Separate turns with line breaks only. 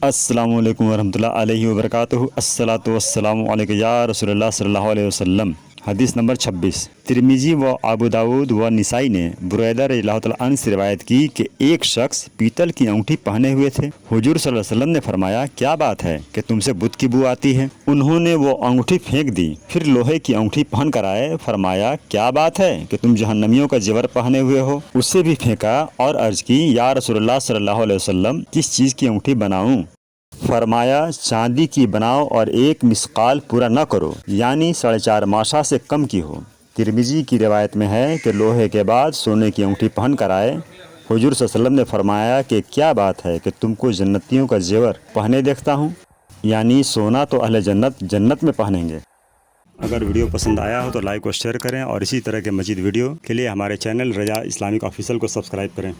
अस्सलामु अलैकुम वरहमतुल्लाहि अलैहि वबरकातुहू। अस्सलातु वस्सलामु अलैका या रसूलल्लाह सल्लल्लाहु अलैहि वसल्लम। हदीस नंबर 26। तिरमिजी व अबू दाऊद व निसाई ने बुरैदा रज़ियल्लाहु तआला अन्हु से रिवायत की कि एक शख्स पीतल की अंगूठी पहने हुए थे। हुजूर सल्लल्लाहु अलैहि वसल्लम ने फरमाया, क्या बात है कि तुमसे बुत की बू आती है? उन्होंने वो अंगूठी फेंक दी। फिर लोहे की अंगूठी पहन कर आए। फरमाया, क्या बात है कि तुम जहन्नमियों का जेवर पहने हुए हो? उसे भी फेंका और अर्ज की, या रसूलल्लाह सल्लल्लाहु अलैहि वसल्लम, किस चीज़ की अंगूठी बनाऊं? फरमाया, चांदी की बनाओ और एक मिसकाल पूरा न करो, यानी 4.5 माशा से कम की हो। तिरमिजी की रिवायत में है कि लोहे के बाद सोने की अंगूठी पहन कर आए। हुजूर सल्लल्लाहु अलैहि वसल्लम ने फरमाया कि क्या बात है कि तुमको जन्नतियों का जेवर पहने देखता हूँ, यानी सोना तो अहले जन्नत में पहनेंगे। अगर वीडियो पसंद आया हो तो लाइक और शेयर करें, और इसी तरह के मज़ीद वीडियो के लिए हमारे चैनल रजा इस्लामिक ऑफिशियल को सब्सक्राइब करें।